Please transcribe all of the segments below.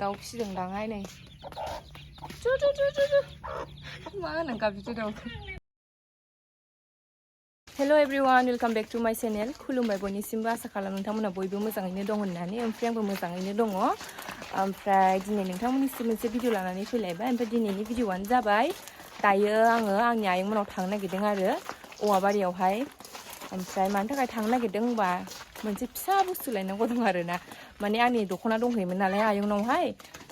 दाउ फिसिदोंदांहाय नै मा होनांगा बिदि दाउखौ हेल' एभ्रिवान वेलकाम बेक टू माय चेनेल खुलुमबाय बयनिसिमबो आसा खालाम नोंथांमोना बयबो मोजाङैनो दं होननानै ओमफ्राय आंबो मोजाङैनो दङ ओमफ्राय दिनै नोंथांमोननिसिम मोनसे भिडिअ लानानै फैलायबाय ओमफ्राय दिनैनि भिडिअआनो जाबाय दायो आङो आंनि आयंमोनाव थांनो नागिरदों आरो औवाबारियावहाय ओमफ्राय मानि थाखाय थांनो नागिरदों होनबा मोनसे फिसा बुस्थु लायनांगौ दं आरोना माने आंनि दख'ना दंहैयोमोन नालाय आयंनावहाय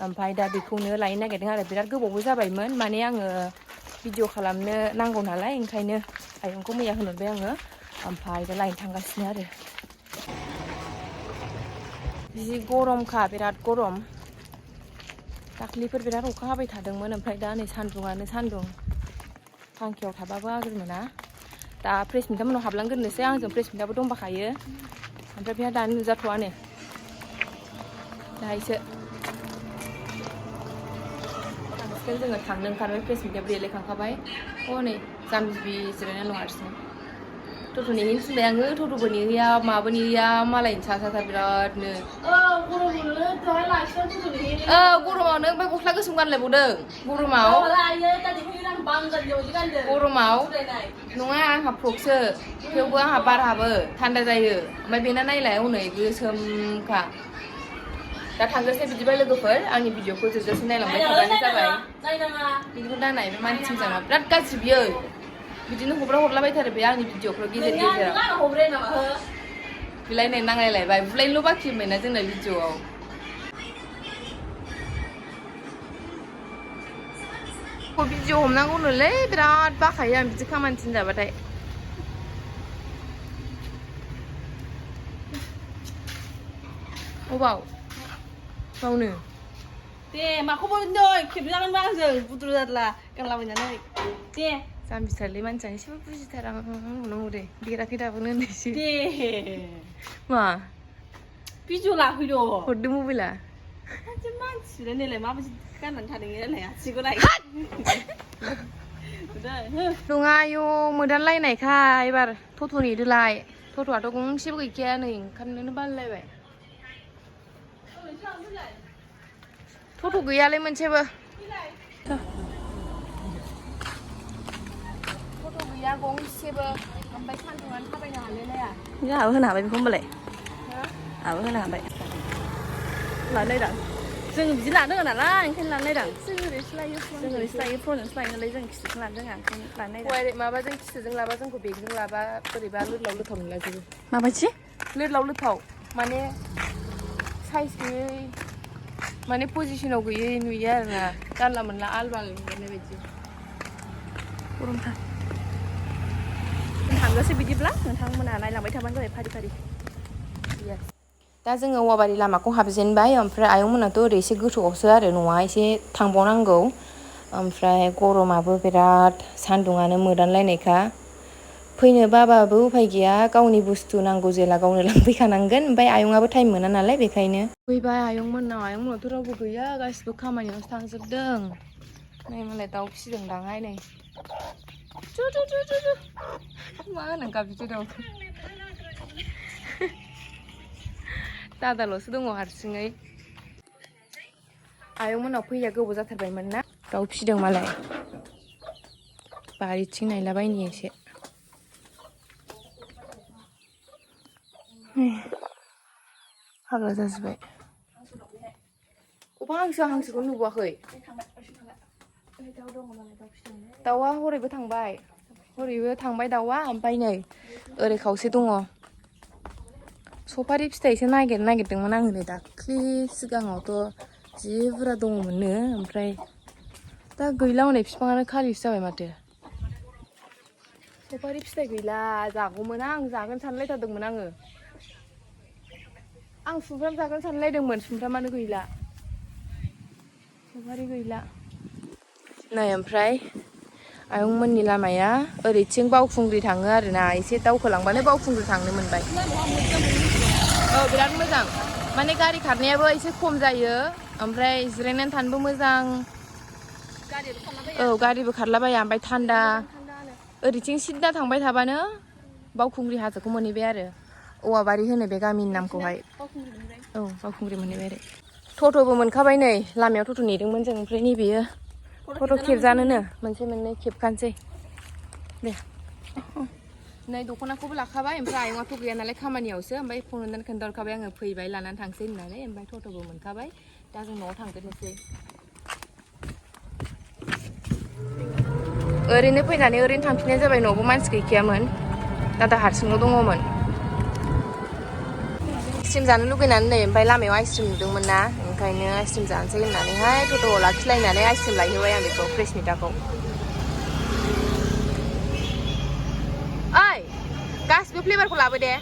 ओमफ्राय दा बेखौनो लायनो नागिरदों आरो बिराद गोबावबो जाबायमोन माने आङो भिडिअ खालामनो नांगौ नालाय ओंखायनो आयंखौ मैया होनहरबाय आङो ओमफ्राय दा लायनो थांगासिनो आरो जि गरमखा बिराद गरम दाख्लिफोर बिराद अखा हाबाय थादोंमोन ओमफ्राय दा नै सान्दुङानो सान्दुं फांखायाव थाबाबो आगोर मोना दा प्रेस मिटआ मोनाव हाबलांग्रोनोसै आंजों प्रेस मिटआबो दंबाखायो ओमफ्राय बेहा दानो नुजाथ'वानो दाहायसो थांसिगोन जोङो थांनो ओंखारबाय प्रेस मिटआबो देलायखांखाबाय हनै जाम्बि जिरायना दं हारसिं टट' नेहैनो थिनबाय आङो टट'बो नेहैया माबो नेहैया मालायनि सा बिरादनो गरमावनो ओमफ्राय गस्ला गोसोम गानलायबावदों गरमाव नङा आंहा फ्रकसो थेवबो आंहा बार हाबो थान्दा जायो ओमफ्राय बेना नायलाय हनै गोसोमखा दा थांग्रोसै बिदिबा लोगोफोर आंनि भिडिअखौ जोबजासे नायलांबाय थाबानो जाबाय बिदिखौ दानाय बे मानसिजों जाना बिराद गाज्रि बियो बिदिनो हरलाबायथारो बे आंनि भिडिअखौ गेजेर बिलायनाय नांलायलायबाय बुलायनोल' बाखि होनबायना जोंना भिडिअआव भिडिअ हमनांगौनोलै बिराद बाखायो आं बिदि खामानि थिनजाबाथाय अबाव बावनो दे माखौबा होनदों खेबजागोनबा आंजों बुद्रु जारला गानलाबायनानै दे जाम्बिथारलै मानसिया एसेबो बुजिथारा हरनांगौ दे देराखै दाबोनो होननायसो दे मा भिडिअ लाफैद' हरदो मबाइला मानसिलाय नैलाय माबायदि गाननानै थादों नायलाय आथिंखौ नाय नङा आयौ मोदानलायनायखा एबार टट' नेदोलाय टट'आथ' गंसेबो गैखाया नै ओंखारनोनो बालायलायबाय टट' गैयालै मोनसेबो टट' गैया गंसेबो ओमफ्राय सान्दुङानो थाबायनो हालायलाया आहाबो होनो हाबाय बेखौ होनबालाय आहाबो होनो हाबाय लानो नायदां जों बिदि लानो रोङा नालाय ओंखायनो लानो नायदां जों ओरैसो लायो फ्र'जोंसो लायो नालाय जों खिथुजों लानो रोङा ओंखायनो लानो नायदां माबाजों खिथुजों लाबा जोंखौ बेगजों लाबा बोरैबा लोरलाव लोथाव नुलाजोबो माबायदि लोरलाव लोथाव माने साइज गैयै माने पजिसनाव गैयै नुयो आरोना जानला मोनला आलबाल नुनाय बायदि गरमथार थांगोसो बिदिब्ला नोंथांमोना नायलांबाय थाबानो जाबाय फारि फारि दा जोङो औवाबारि लामाखौ हाबजेनबाय ओमफ्राय आयंमोनाथ' ओरै एसे गोथौआवसो आरो न'आ एसे थांबावनांगौ ओमफ्राय गरमाबो बिराद सान्दुङानो मोदानलायनायखा फैनो बाबाबो उफाय गैया गावनि बुस्थु नांगौ जेला गावनो लांफैखानांगोन ओमफ्राय आयंआबो टाइम मोना नालाय बेखायनो फैबाय आयंमोनावथ' रावबो गैया गासिबो खामानियावसो थांजोबदों नै मालाय दाउ फिसिदोंदांहाय नै मा होनांगा बिदि दाउखौ दादाल'सो दङ हारसिङै आयंमोनाव फैया गोबाव जाथारबायमोन ना दाउ फिसिदों मालाय बारिथिं नायलाबायनि एसे हाग्रा जाजोब्बाय अबा हांसोखौ नुबोआखै दाउआ हरैबो थांबाय दाउआ ओमफ्राय नै ओरै खावसे दङ सफारि फिथाइसो नागिरदोंमोन आङो नै दाख्लि सिगाङावथ' जि बुरजा दङमोननो ओमफ्राय दा गैला हनै बिफाङानो खालिसो जाबाय माथो सफारि फिथाइ गैला जागौमोन आं जागोन सानलायथारदोंमोन आङो आं सुमफ्राम जागोन सानलायदोंमोन सुमफ्रामानो गैला सफारि गैला नै ओमफ्राय आयंमोननि लामाया ओरैथिं बावखुंग्रि थाङो आरोना एसे दावखोलांबानो बावखुंग्रि थांनो मोनबाय औ बिराद मोजां माने गारि खारनायाबो एसे खम जायो ओमफ्राय जिरायनानै थानोबो मोजां औ गारिबो खारलाबाया ओमफ्राय थान्दा ओरैथिं सिदा थांबाय थाबानो बावखुंग्रि हाजोखौ मोनहैबाय आरो औवाबारि होनो बे गामिनि नामखौहाय औ बावखुंग्रि मोनहैबाय आरो ट'ट'बो मोनखाबाय नै लामायाव ट'ट' नेदोंमोन जों ओमफ्राय नै बेयो ट'ट' खेबजानोनो मोनसे मोननै खेबखानोसै दे नै दख'नाखौबो लाखाबाय ओमफ्राय आयंआथ' गैया नालाय खामानियावसो ओमफ्राय फन हरनानै खोन्थाहरखाबाय आङो फैबाय लानानै थांसै होननानै ओमफ्राय ट'ट'बो मोनखाबाय दा जों न'आव थांग्रोनोसै ओरैनो फैनानै ओरैनो थांफिननाय जाबाय न'आवबो मानसि गैखायामोन दादा हारसिंल' दङमोन आइसक्रिम जानो लुगैनानै नै ओमफ्राय लामायाव आइसक्रिम नुदोंमोन ना ओंखायनो आइसक्रिम जानोसै होननानैहाय ट'ट'आव लाखिलायनानै आइसक्रिम लायहोबाय आं बेखौ फ्रेसमिताखौ ओइ गासिबो फ्लेभारखौ लाबो दे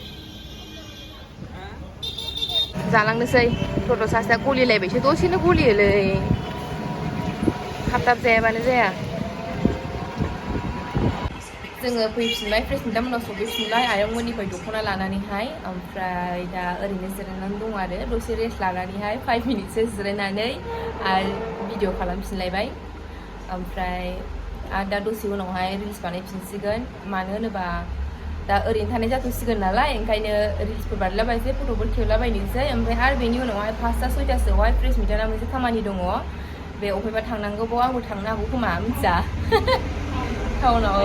जालांनोसै ट'ट' सासेया गलिलायबायसो दसेनो गलियोलै थाब थाब जायाबानो जाया जोङो फैफिनबाय फ्रेसमिता मोनाव सफैफिनबाय आयंमोननिफ्राय दख'ना लानानैहाय ओमफ्राय दा ओरैनो जिरायनानै दं आरो दसे रेस्ट लानानैहाय 5 मिनिटसो जिरायनानै आरो भिडिअ खालामफिनलायबाय ओमफ्राय आरो दा दसे उनावहाय रिल्स बानायफिनसिगोन मानो होनोबा दा ओरैनो थानाय जाथ'सिगोन नालाय ओंखायनो रिल्सफोर बानायलाबायसै फट'फोर खेबलाबायनोसै ओमफ्राय आरो बेनि उनावहाय 5ता 6तासोआवहाय फ्रेसमिताना मोनसे खामानि दङ बे अबेबा थांनांगौबाव आंबो थांनो हागौ खोमा मिथिया टाउनाव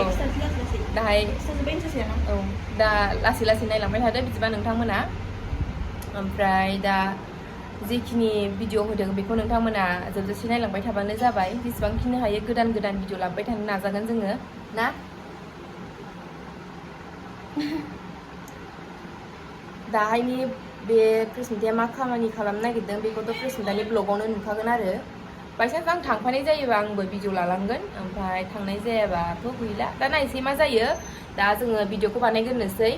दाहाय औ दा लासै लासै नायलांबाय थादो बिदिबा नोंथांमोना ओमफ्राय दा जेखिनि भिडिअ होदों बेखौ नोंथांमोना जोबजासे नायलांबाय थाबानो जाबाय जेसेबांखिनि हायो गोदान गोदान भिडिअ लाबोबाय थानो नाजागोन जोङो ना दाहायनि बे फ्रेसमिताया मा खामानि खालामनो नागिरदों बेखौथ' फ्रेसमितानि ब्लगावनो नुखागोन आरो बायसान्स आं थांफानाय जायोबा आंबो भिडिअ लालांगोन ओमफ्राय थांनाय जायाबाथ' गैला दा नायसै मा जायो दा जोङो भिडिअखौ बानायग्रोनोसै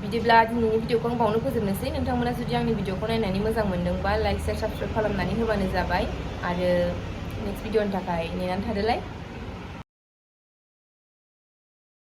बिदिब्ला दिनैनि भिडिअखौ आं बावनो फोजोबनोसै नोंथांमोना जुदि आंनि भिडिअखौ नायनानै मोजां मोनदोंबा लाइक शेयार साबस्क्राइब खालामनानै होबानो जाबाय आरो नेक्स्ट भिडिअनि थाखाय नेनानै थादोलाय